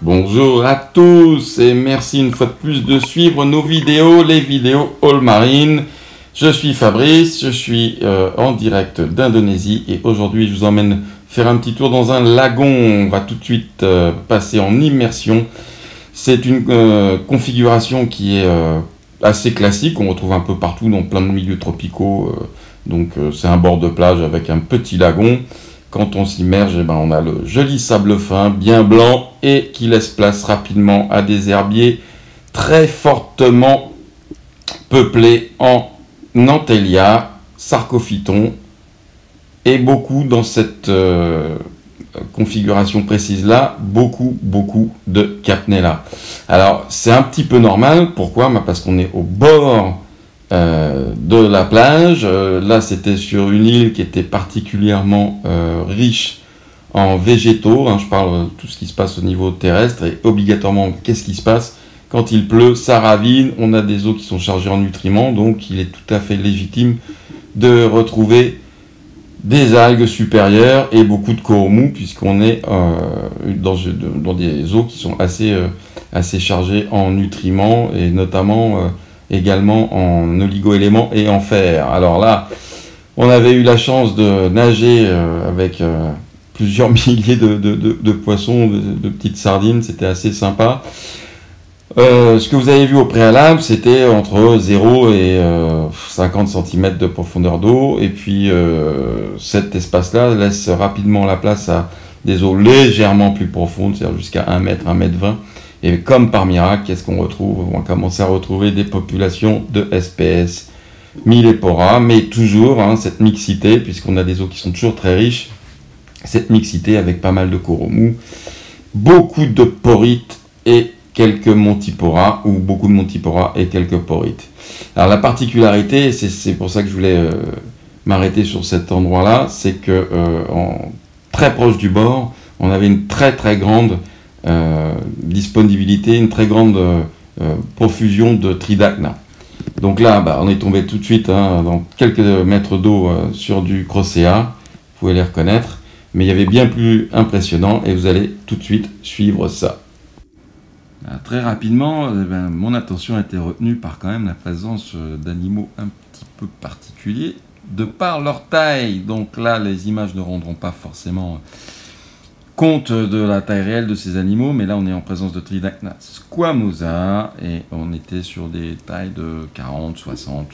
Bonjour à tous et merci une fois de plus de suivre nos vidéos, les vidéos All Marine. Je suis Fabrice, je suis en direct d'Indonésie et aujourd'hui je vous emmène faire un petit tour dans un lagon. On va tout de suite passer en immersion. C'est une configuration qui est assez classique, on retrouve un peu partout dans plein de milieux tropicaux. C'est un bord de plage avec un petit lagon. Quand on s'immerge, on a le joli sable fin, bien blanc, et qui laisse place rapidement à des herbiers très fortement peuplés en Nantellia, Sarcophyton, et beaucoup dans cette configuration précise-là, beaucoup de Capnella. Alors, c'est un petit peu normal, pourquoi? Parce qu'on est au bord de la plage. Là c'était sur une île qui était particulièrement riche en végétaux, je parle de tout ce qui se passe au niveau terrestre, et obligatoirement qu'est-ce qui se passe quand il pleut? Ça ravine, on a des eaux qui sont chargées en nutriments, donc il est tout à fait légitime de retrouver des algues supérieures et beaucoup de coraux mous, puisqu'on est dans des eaux qui sont assez chargées en nutriments, et notamment également en oligo-éléments et en fer. Alors là, on avait eu la chance de nager avec plusieurs milliers de poissons, de petites sardines, c'était assez sympa. Ce que vous avez vu au préalable, c'était entre 0 et 50 cm de profondeur d'eau, et puis cet espace-là laisse rapidement la place à des eaux légèrement plus profondes, c'est-à-dire jusqu'à 1 mètre, 1 mètre 20. Et comme par miracle, qu'est-ce qu'on retrouve? On va commencer à retrouver des populations de SPS, Millepora, mais toujours cette mixité, puisqu'on a des eaux qui sont toujours très riches, cette mixité avec pas mal de coraux mous, beaucoup de porites et quelques montipora, ou beaucoup de montipora et quelques porites. Alors la particularité, c'est pour ça que je voulais m'arrêter sur cet endroit-là, c'est que très proche du bord, on avait une très grande disponibilité, une très grande profusion de Tridacna. Donc là, on est tombé tout de suite dans quelques mètres d'eau sur du Crocea, vous pouvez les reconnaître, mais il y avait bien plus impressionnant et vous allez tout de suite suivre ça. Très rapidement, mon attention a été retenue par quand même la présence d'animaux un petit peu particuliers de par leur taille. Donc là, les images ne rendront pas forcément compte de la taille réelle de ces animaux, mais là on est en présence de Tridacna squamosa et on était sur des tailles de 40, 60,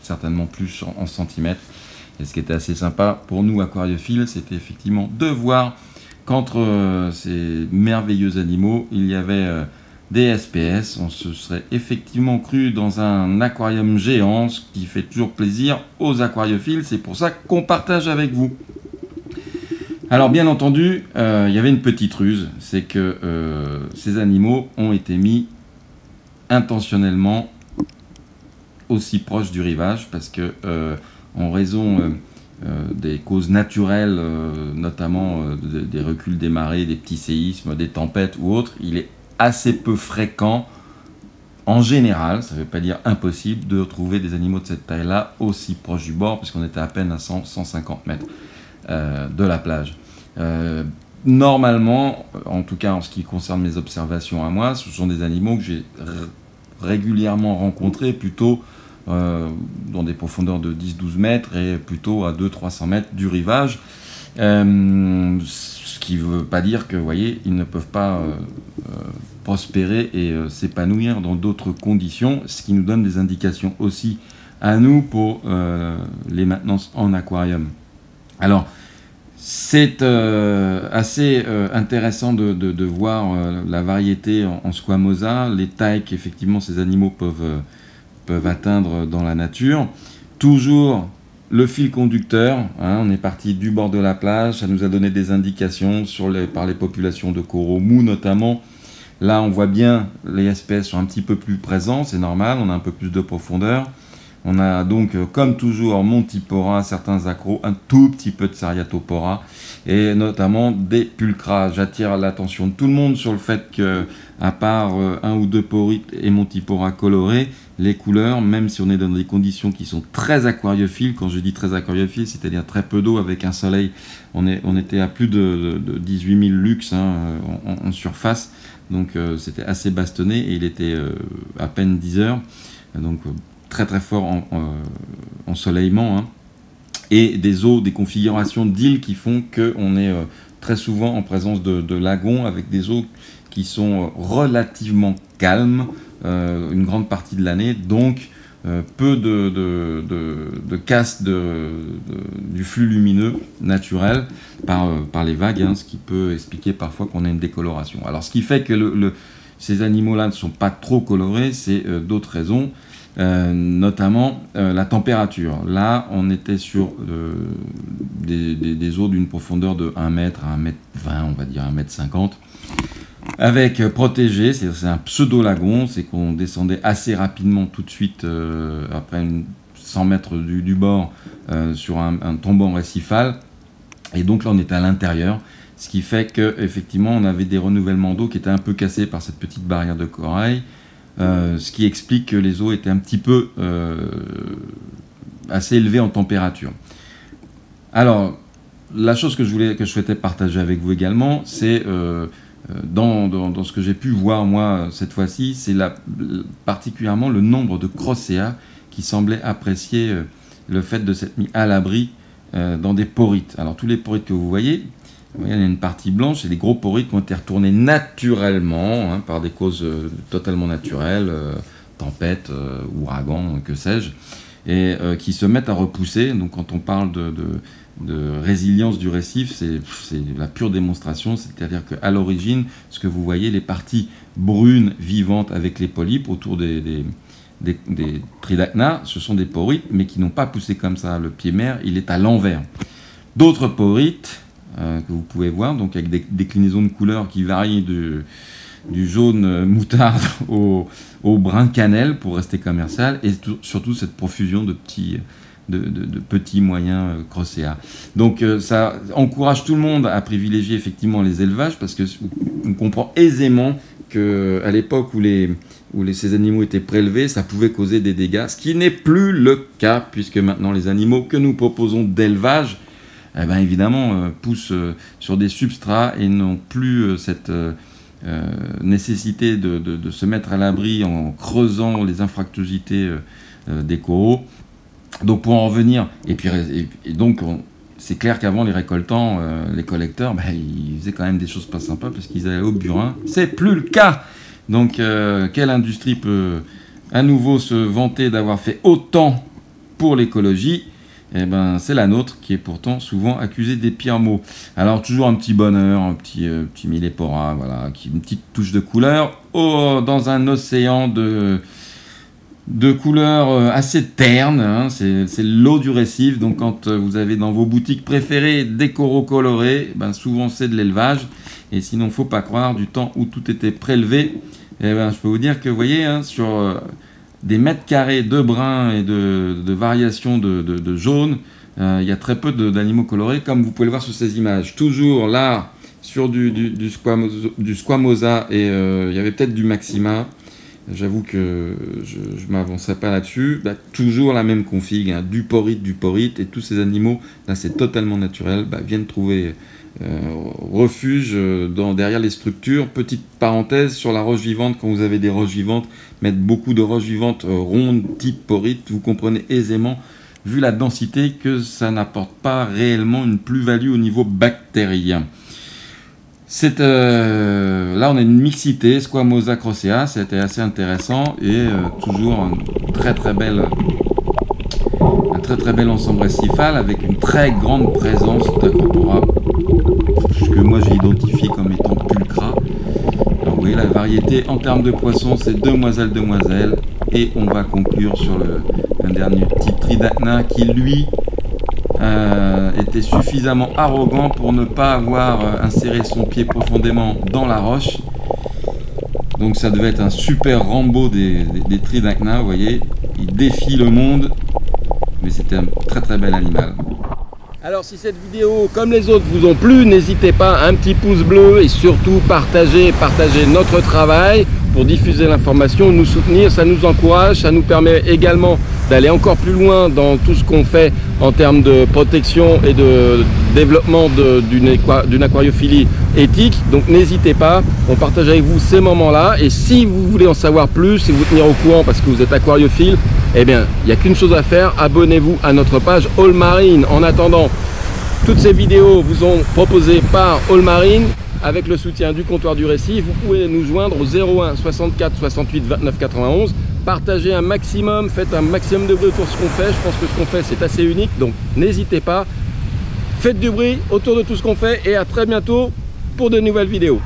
certainement plus en centimètres. Et ce qui était assez sympa pour nous aquariophiles, c'était effectivement de voir qu'entre ces merveilleux animaux, il y avait des SPS. On se serait effectivement cru dans un aquarium géant, ce qui fait toujours plaisir aux aquariophiles, c'est pour ça qu'on partage avec vous. Alors bien entendu, il y avait une petite ruse, c'est que ces animaux ont été mis intentionnellement aussi proches du rivage, parce que en raison des causes naturelles, notamment des reculs des marées, des petits séismes, des tempêtes ou autres, il est assez peu fréquent, en général, ça ne veut pas dire impossible, de trouver des animaux de cette taille-là aussi proches du bord, puisqu'on était à peine à 100-150 mètres de la plage. Normalement, en tout cas en ce qui concerne mes observations à moi, ce sont des animaux que j'ai régulièrement rencontrés plutôt dans des profondeurs de 10-12 mètres et plutôt à 200-300 mètres du rivage. Ce qui ne veut pas dire que, vous voyez, ils ne peuvent pas prospérer et s'épanouir dans d'autres conditions, ce qui nous donne des indications aussi à nous pour les maintenances en aquarium. Alors, c'est assez intéressant de voir la variété en squamosa, les tailles qu'effectivement ces animaux peuvent atteindre dans la nature. Toujours le fil conducteur, on est parti du bord de la plage, ça nous a donné des indications par les populations de coraux mous notamment. Là on voit bien les espèces sont un petit peu plus présents, c'est normal, on a un peu plus de profondeur. On a donc, comme toujours, Montipora, certains accros, un tout petit peu de Seriatopora, et notamment des pulcras. J'attire l'attention de tout le monde sur le fait que, à part un ou deux porites et Montipora colorés, les couleurs, même si on est dans des conditions qui sont très aquariophiles, quand je dis très aquariophiles, c'est-à-dire très peu d'eau avec un soleil, on était à plus de 18 000 lux en surface, donc c'était assez bastonné et il était à peine 10 heures, donc très très fort en ensoleillement, hein, et des eaux, des configurations d'îles qui font qu'on est très souvent en présence de lagons avec des eaux qui sont relativement calmes une grande partie de l'année, donc peu de casse du flux lumineux naturel par les vagues, hein, ce qui peut expliquer parfois qu'on a une décoloration. Alors ce qui fait que ces animaux-là ne sont pas trop colorés, c'est d'autres raisons, notamment la température. Là, on était sur des eaux d'une profondeur de 1 mètre à 1 mètre 20, on va dire 1 mètre 50. Avec protégé, c'est un pseudo-lagon, c'est qu'on descendait assez rapidement tout de suite, après 100 mètres du bord, sur un tombant récifal. Et donc là, on était à l'intérieur, ce qui fait qu'effectivement, on avait des renouvellements d'eau qui étaient un peu cassés par cette petite barrière de corail, ce qui explique que les eaux étaient un petit peu assez élevées en température. Alors, la chose que je souhaitais partager avec vous également, c'est... dans ce que j'ai pu voir moi cette fois-ci, c'est particulièrement le nombre de crocéas qui semblaient apprécier le fait de s'être mis à l'abri dans des porites. Alors tous les porites que vous voyez, il y a une partie blanche, c'est des gros porites qui ont été retournés naturellement, hein, par des causes totalement naturelles, tempêtes, ouragans, que sais-je, et qui se mettent à repousser. Donc quand on parle de résilience du récif, c'est la pure démonstration, c'est-à-dire qu'à l'origine, ce que vous voyez, les parties brunes vivantes avec les polypes autour des tridacna, ce sont des porites, mais qui n'ont pas poussé comme ça. Le pied mère, il est à l'envers. D'autres porites, que vous pouvez voir, donc avec des déclinaisons de couleurs qui varient du jaune moutarde au brun cannelle, pour rester commercial, et surtout cette profusion de petits moyens crocéas. Donc ça encourage tout le monde à privilégier effectivement les élevages, parce qu'on comprend aisément qu'à l'époque où ces animaux étaient prélevés, ça pouvait causer des dégâts, ce qui n'est plus le cas, puisque maintenant les animaux que nous proposons d'élevage, eh bien, évidemment, poussent sur des substrats et n'ont plus cette nécessité de se mettre à l'abri en creusant les infractuosités des coraux. Donc pour en revenir, donc c'est clair qu'avant les récoltants, les collecteurs, ils faisaient quand même des choses pas sympas parce qu'ils allaient au burin. C'est plus le cas. Donc quelle industrie peut à nouveau se vanter d'avoir fait autant pour l'écologie? Eh ben c'est la nôtre, qui est pourtant souvent accusée des pires maux. Alors toujours un petit bonheur, un petit millépora, voilà, une petite touche de couleur dans un océan de couleurs assez ternes, hein, c'est l'eau du récif. Donc quand vous avez dans vos boutiques préférées des coraux colorés, ben souvent c'est de l'élevage. Et sinon, faut pas croire, du temps où tout était prélevé, eh ben, je peux vous dire que vous voyez, hein, sur des mètres carrés de brun et de variations de jaune, il y a très peu d'animaux colorés, comme vous pouvez le voir sur ces images. Toujours là, sur du squamosa, et il y avait peut-être du maxima. J'avoue que je ne m'avancerai pas là-dessus. Toujours la même config, hein, du porite, et tous ces animaux, là c'est totalement naturel, viennent trouver refuge derrière les structures. Petite parenthèse sur la roche vivante, quand vous avez des roches vivantes, mettre beaucoup de roches vivantes rondes, type porite, vous comprenez aisément, vu la densité, que ça n'apporte pas réellement une plus-value au niveau bactérien. Là on a une mixité, Squamosa crocea, c'était assez intéressant, et toujours un très très bel ensemble récifal avec une très grande présence d'acropora, que moi j'ai identifié comme étant pulcra. Alors vous voyez la variété en termes de poissons, c'est demoiselle, et on va conclure sur un dernier petit tridacna qui lui était suffisamment arrogant pour ne pas avoir inséré son pied profondément dans la roche. Donc ça devait être un super Rambo des tridacna, vous voyez, il défie le monde, mais c'était un très très bel animal. Alors si cette vidéo, comme les autres, vous ont plu, n'hésitez pas, un petit pouce bleu, et surtout partagez notre travail. pour diffuser l'information, nous soutenir, ça nous encourage, ça nous permet également d'aller encore plus loin dans tout ce qu'on fait en termes de protection et de développement d'une aquariophilie éthique. Donc n'hésitez pas, on partage avec vous ces moments-là, et si vous voulez en savoir plus et vous tenir au courant parce que vous êtes aquariophile, eh bien, il n'y a qu'une chose à faire, abonnez-vous à notre page All Marine. En attendant, toutes ces vidéos vous sont proposées par All Marine avec le soutien du comptoir du récit. Vous pouvez nous joindre au 01 64 68 29 91. Partagez un maximum, faites un maximum de bruit autour de ce qu'on fait. Je pense que ce qu'on fait, c'est assez unique, donc n'hésitez pas. Faites du bruit autour de tout ce qu'on fait et à très bientôt pour de nouvelles vidéos.